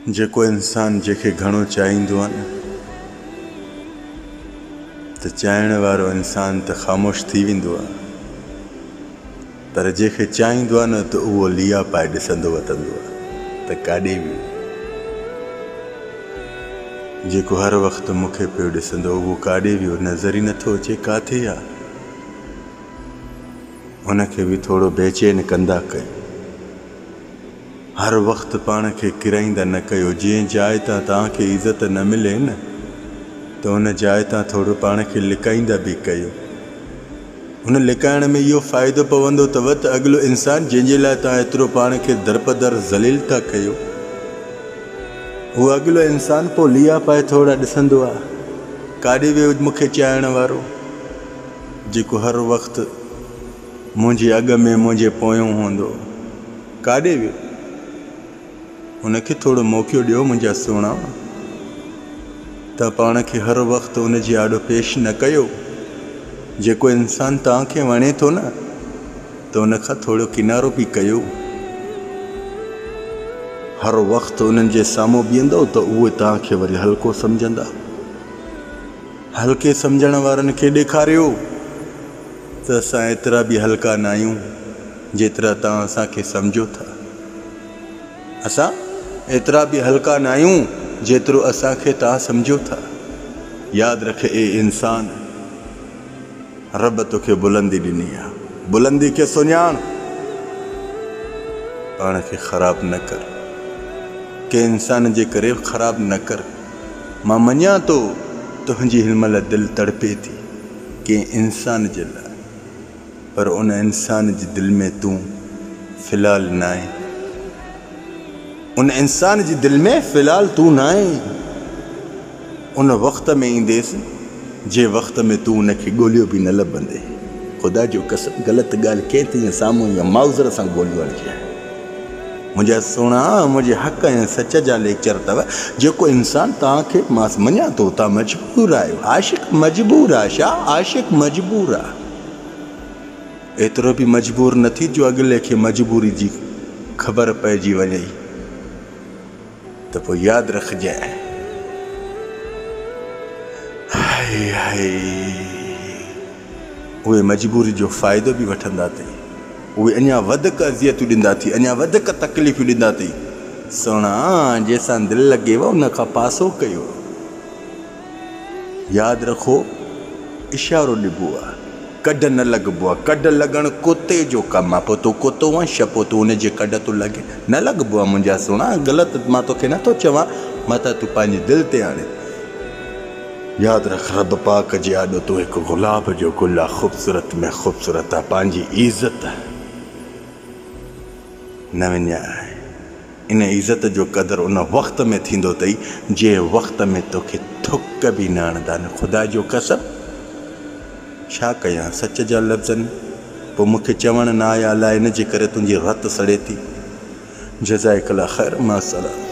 जेको इंसान जेके घणो चाहींदो आहे न त चाहण वारो इंसान त ख़ामोश थी वेंदो आहे, पर जेके चाहींदो आहे न त उहो लिया पाए ॾिसंदो वतंदो आहे त काॾे वियो। जेको हर वक़्तु मूंखे पियो ॾिसंदो उहो काॾे वियो, नज़र ई नथो अचे काथे आहे। उनखे बि थोरो बेचैन कंदा कयो। हर वक़्तु पाण खे किराईंदा न कयो। जंहिं जाइ तां तव्हांखे इज़त न मिले न त उन जाइ तां थोरो पाण खे लिकाईंदा बि कयो। उन लिकाइण में इहो फ़ाइदो पवंदो अथव त अॻिलो इंसान जंहिंजे लाइ तव्हां एतिरो पाण खे दरपदर ज़लील था कयो, उहो अॻिलो इंसान पोइ लिया पाए थोरा ॾिसंदो आहे काॾे वियो मूंखे चाहण वारो, जेको हर वक़्तु मुंहिंजे अॻ में मुंहिंजे पोयों हूंदो, काॾे वियो। उनखे थोरो मौक़ो ॾियो मुंहिंजा सुहिणा। तव्हां पाण खे हर वक़्तु उन जे आॾो पेश न कयो। जेको इंसान तव्हांखे वणे थो न त उन खां थोरो किनारो बि कयो। हर वक़्तु उन्हनि जे साम्हूं बीहंदो त उहे तव्हांखे वरी हल्को सम्झंदा। हल्के सम्झण वारनि खे ॾेखारियो त असां एतिरा बि हल्का न आहियूं जेतिरा तव्हां असांखे सम्झो था। असां एतिरा बि हल्का न आहियूं जेतिरो असांखे तव्हां सम्झो था। यादि रख ए इंसान, रब तोखे बुलंदी ॾिनी आहे, बुलंदी खे सुञाण। पाण खे ख़राबु न कर, के इंसान जे करे ख़राबु न कर। मां मञा थो तुंहिंजी हिनमहिल दिलि तड़पे थी कंहिं इंसान जे लाइ, पर उन इंसान जी दिलि में तूं फ़िलहालु न आहे। उन इंसान जी दिलि में फ़िलहालु तूं न आहे। उन वक़्त में ईंदेसि जे वक़्त में तूं उनखे ॻोल्हियो बि न लभंदे। ख़ुदा जो कसम ग़लति ॻाल्हि कंहिं तीअं साम्हूं या माउज़र सां ॻोल्हियो आहे। मुंहिंजा सुहिणा, मुंहिंजे हक़ ऐं सच जा लेक्चर अथव। जेको इंसान तव्हांखे, मां मञा थो तव्हां मजबूर आहियो, आशिक़ मजबूर आहे। छा आशिक़ मजबूर आहे? एतिरो बि मजबूर न थी जो अॻिले खे मजबूरी जी ख़बर पइजी वञे त पोइ यादि रखजांइ। उहे मजबूरी जो फ़ाइदो बि वठंदा अथई। उहे अञा वधीक अज़ियतूं ॾींदा अथई, अञा वधीक तकलीफ़ूं ॾींदा अथई। सुहिणा, जंहिंसां दिलि लॻेव उन खां पासो कयो। यादि रखो, इशारो ॾिबो आहे, कढ न लॻबो आहे। कढ लॻणु कुते जो कमु आहे। पोइ तूं कुतो आहे छा पोइ तूं उनजे कढ तूं लॻे? न लॻबो आहे मुंहिंजा सुहिणा। ग़लति मां तोखे नथो चवां, मथां तूं पंहिंजे दिलि ते आणे। यादि रख, रब पाक जे आॾो तूं हिकु गुलाब जो गुल आहे, ख़ूबसूरत में ख़ूबसूरत आहे। पंहिंजी इज़त न विञाए। इन इज़त जो क़दुरु उन वक़्त में थींदो अथई जंहिं वक़्त में तोखे थुक बि न हणंदा आहिनि। ख़ुदा जो कसम छा कयां सच जा लफ़्ज़नि, पोइ मूंखे चवणु न आया अलाए इन जे करे तुंहिंजी रत सड़े थी। जज़ाकल्लाह ख़ैर, मां सलाम।